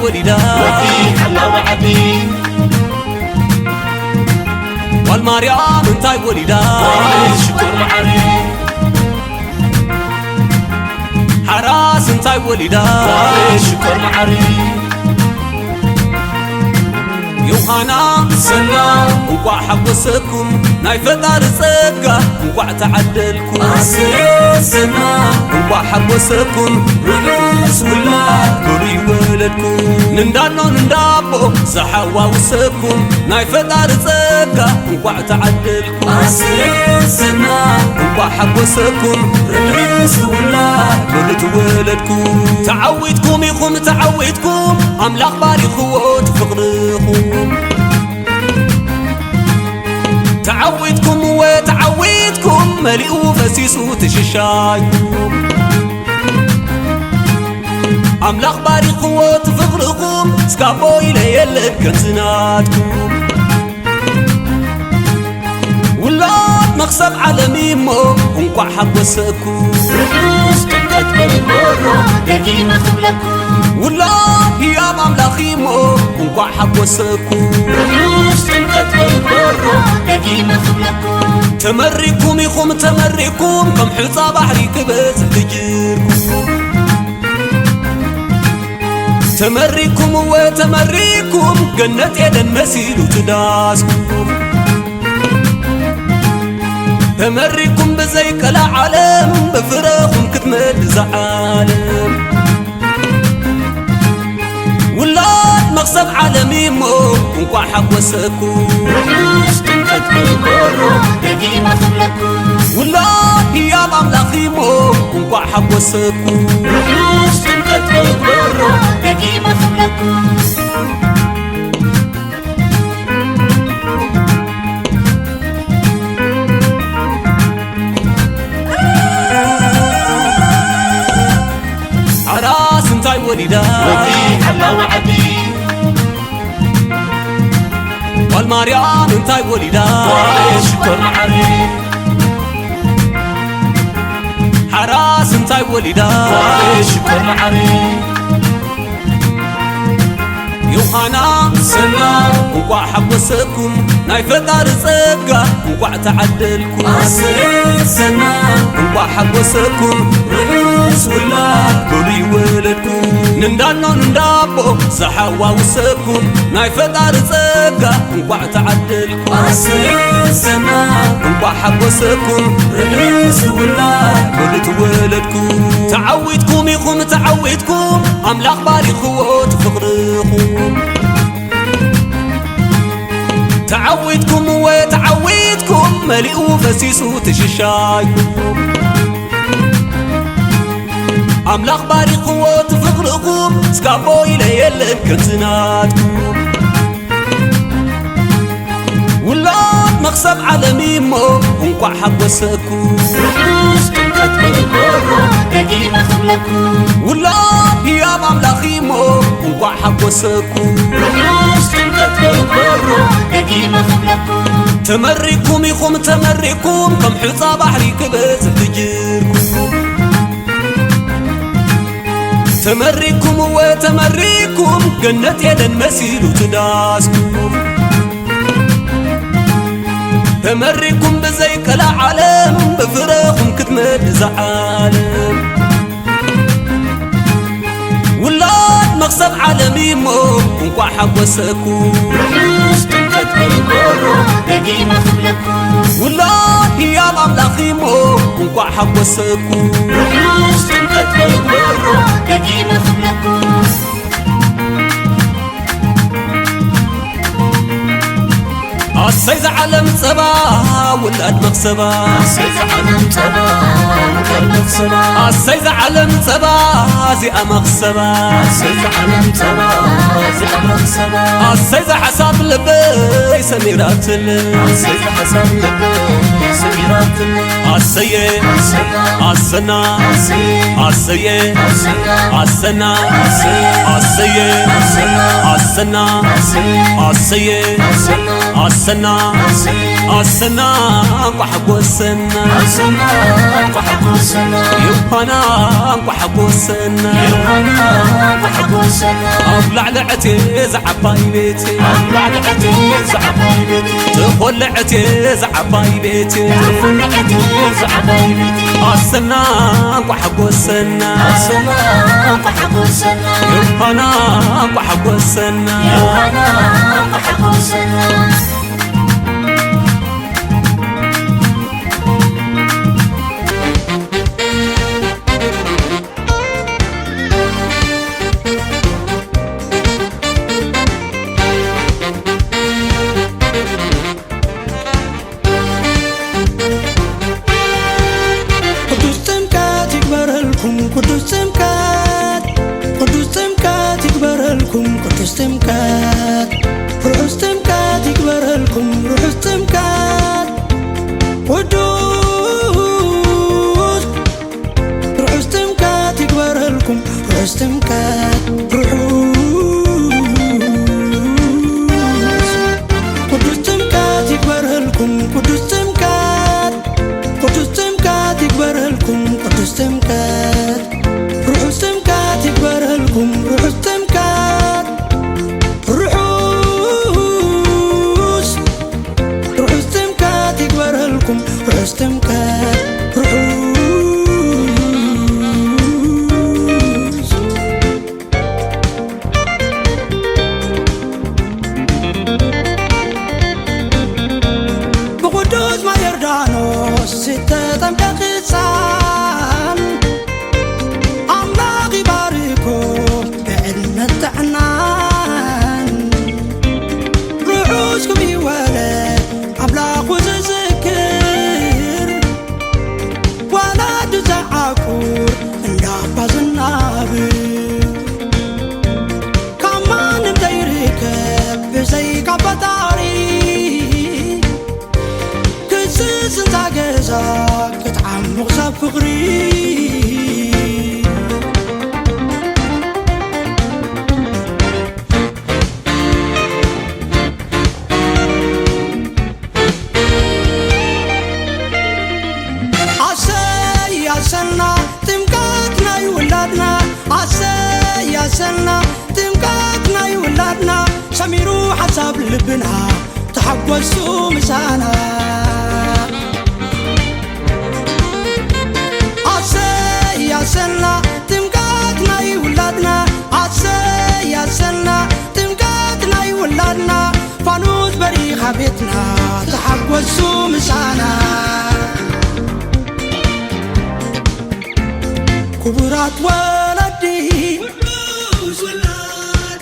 وليدا ودي حلا وعدي والمريم انتاي وليدا شكر معري حراس انتاي وليدا شكر معري يوحنا سنا وقع حبسكم ناي فتار صقا وقع تعدلكم سنا وقع حبسكم رؤوس ولا بري ولدكم نندانو نندابو زحوا وسكم ناي فتار صقا وقع تعدلكم سنا وقع حبسكم رؤوس ولا ولد ولدكم تعويتكم يخم تعويتكم أملاق باري خوت فقركم تعويتكم وتعويتكم ملئوا فسيسوا تششايكم أملاق باري خوت فقركم سكابو إلي يلد كنزناتكم ولاد مقصب عالمي مو انقع حبسكم رؤوس تنقت بالمرة دقيمة خبلكم ولاد يا مملخي مو انقع حبسكم رؤوس تنقت بالمرة دقيمة خبلكم تمركم يخم تمركم كم حصى بحري كبس تجيركم تمركم وتمركم جنة يدن مسيل وتداسكم تمركم بزيك العالم بفراخم كتمل زعالم ولاد مقصد عالمي مو انقع حبسكم رؤوس تنقت بالمرة دقيمة خبلكم ولاد يا مملخي مو انقع حبسكم رؤوس تنقت بالمرة دقيمة خبلكم عراس انتاي وليدا ودي حلا وعدي والمريم انتاي وليدا شكر معري حراس انتاي وليدا شكر معري يوحنا سنا وقع حبسكم ناي فتار صقا وقع تعدلكم سنا وقع حبسكم رؤوس ولا بري ولدكم نندانو نندابو زحوا وسكم ناي فتار صقا وقع تعدلكم سنا وقع حبسكم رؤوس ولا ولد ولدكم تعويتكم يخم تعويتكم أملاق باري خوت فقركم تعويتكم وتعويتكم ملئوا فسيسوا تششايكم أملاق باري خوت فقركم سكابو إلي يلد كنزناتكم ولاد مقصب عالمي مو انقع حبسكم رؤوس تنقت بالمرة دقيمة خبلكم ولاد يا مملخي مو انقع حبسكم رؤوس تنقت بالمرة دقيمة خبلكم تمركم يخم تمركم كم حصى بحري كبس تجيركم تمركم وتمركم جنة يدن مسيل وتداسكم تمركم بزيك العالم بفراخم كتمل زعالم ولاد مقصد عالمي مو انقع حبسكم رؤوس تنقت بالمرة دقيمة خبلكم ولاد يا مملخي مو انقع حبسكم رؤوس تنقت بالمرة دقيمة خبلكم السيد علم صبا ولاد مقصبا السيد علم صبا ولاد مقصبا السيد علم صبا زي مقصبا السيد علم صبا زي مقصبا السيد حساب لبي سميرات السيد حسن لبي سميرات السيد السنا السيد السنا السيد السنا السيد السنا السنا وحب السنا السنا وحب السنا يوحنا وحبوسنا أبلع لعتيز عباي بيتي تقول لعتيز عباي بيتي أصلنا وحبوسنا يوحنا وحبوسنا سميرو حساب لبنا تحوسوا مسانا يا سنة تمقاتنا يولادنا يا سنة تمقاتنا يولادنا فانوس بريخة بيتنا تحوسوا مسانا كبرات ولدي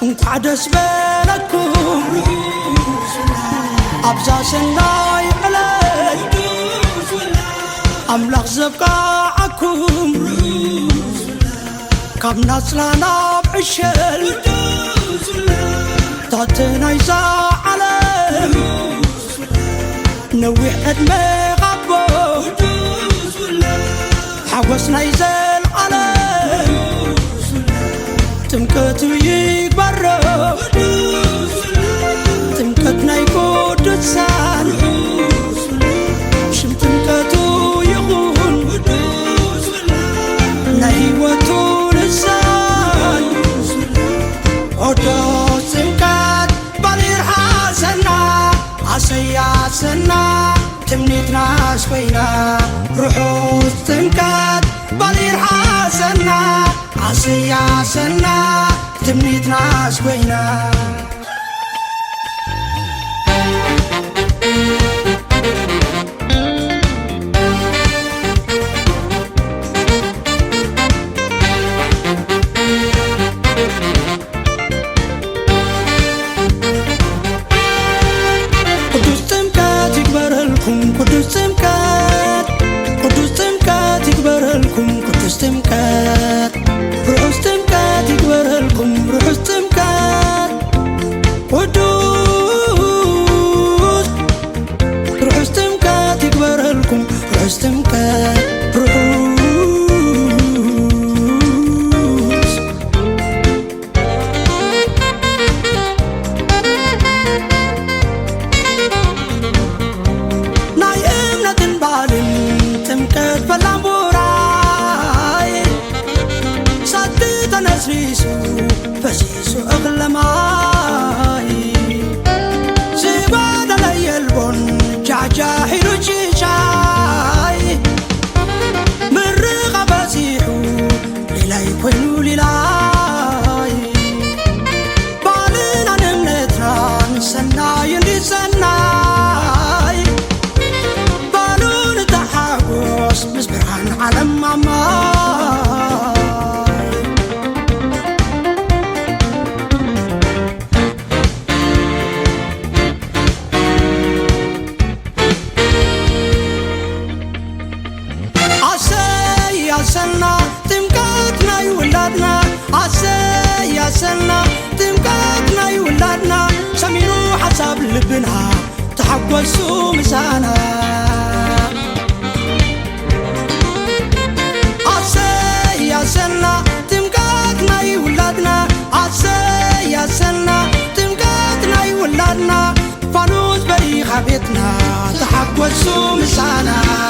انقعدس بلكم أبزاسنا يقلد أملاخ زبقاعكم كاب نصلنا بعشل تاتنا يزا علم نوح أدمي غبو حوسنا يزال علم تمكتو يكبرو تمكتنا يقودسان شم تمكتو يغون نهيوتو لسان عدو سمكت بالير حاسنا عسياسنا تمنيتنا سوينا روحو سمكت بالير حاسنا عسياسنا تمنيتنا سوينا رسريسو فسيسو أغلى ماي زبادة لي البن جعجع حلو جيجاي مرغة بزيحو ليلاي كوينو ليلاي بالنا نمنتنا نسناي اللي سناي بالون تحاقوس مسبران على ماما عسلنا تمكاتنا يولادنا عسلنا تمكاتنا يولادنا سميرو حساب لبنا تحقوسو مسانا عسلنا تمكاتنا يولادنا عسلنا تمكاتنا يولادنا فانوس بريخة بيتنا تحقوسو مسانا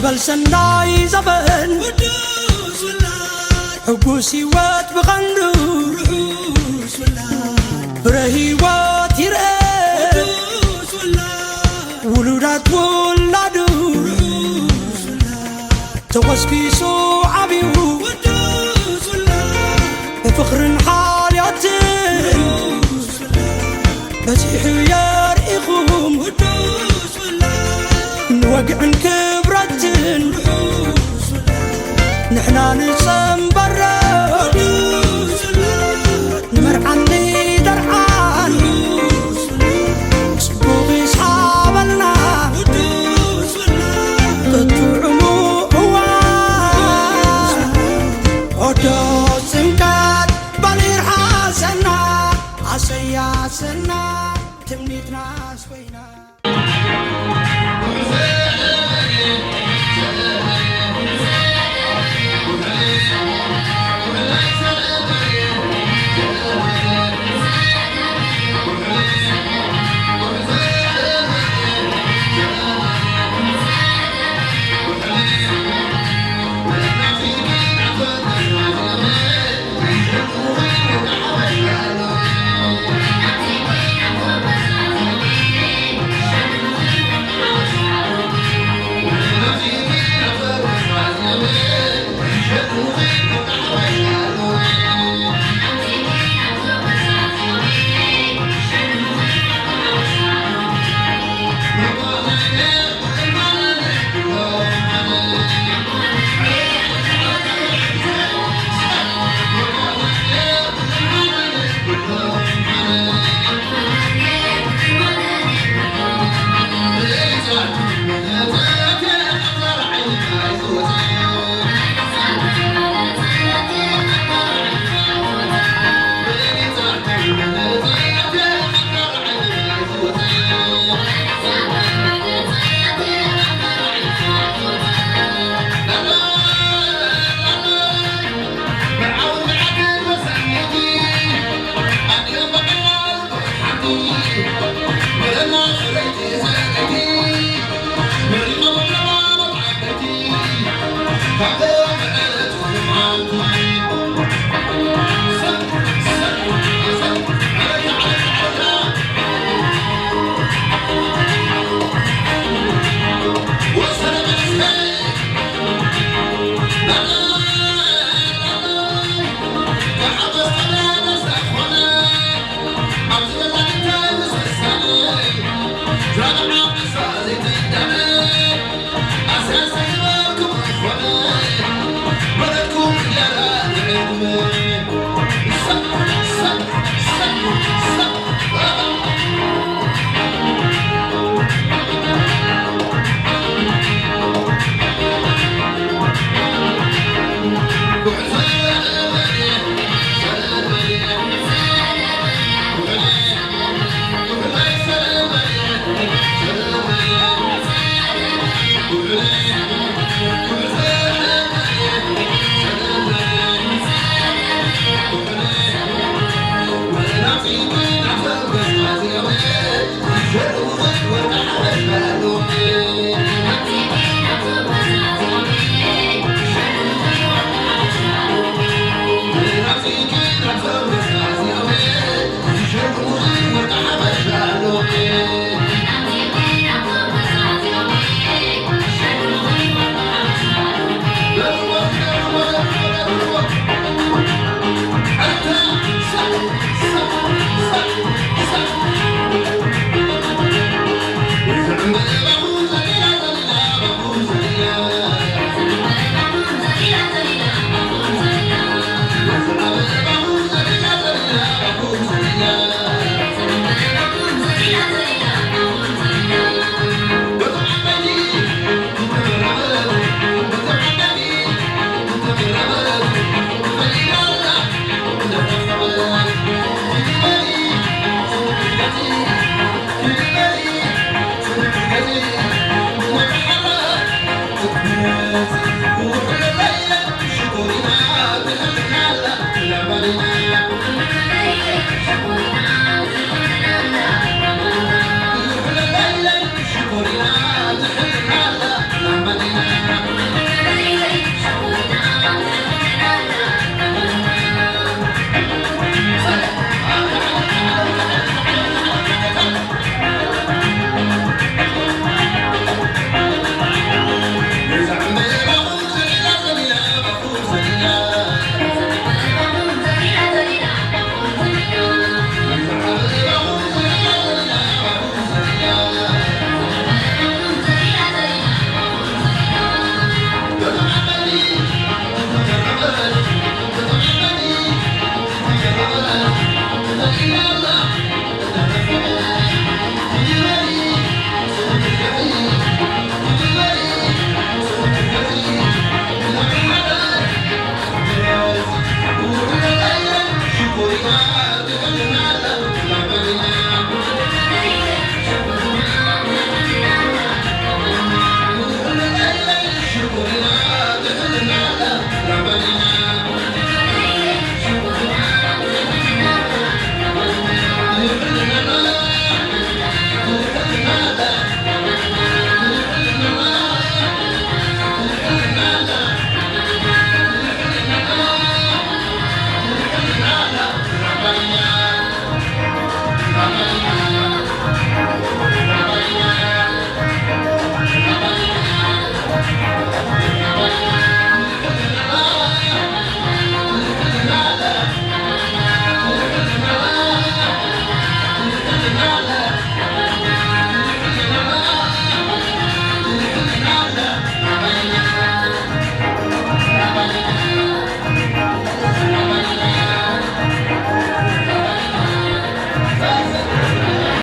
بلسناي زبن ودوس ولاد حبوسي وات بغندو رؤوس ولاد برهيوات يرأي ودوس ولاد ولودات ولادو رؤوس ولاد توسكيسو عبيو ودوس ولاد بفخر حالياتي رؤوس ولاد بزيحو يارئيخوم ودوس ولاد نوقعن كبرتن نحنا نصنبرا نمرعن لي درعان صبوغي صحابنا تطعمو هوان عدو سمكات بالير حاسنا عسياسنا تمنيتنا سوينا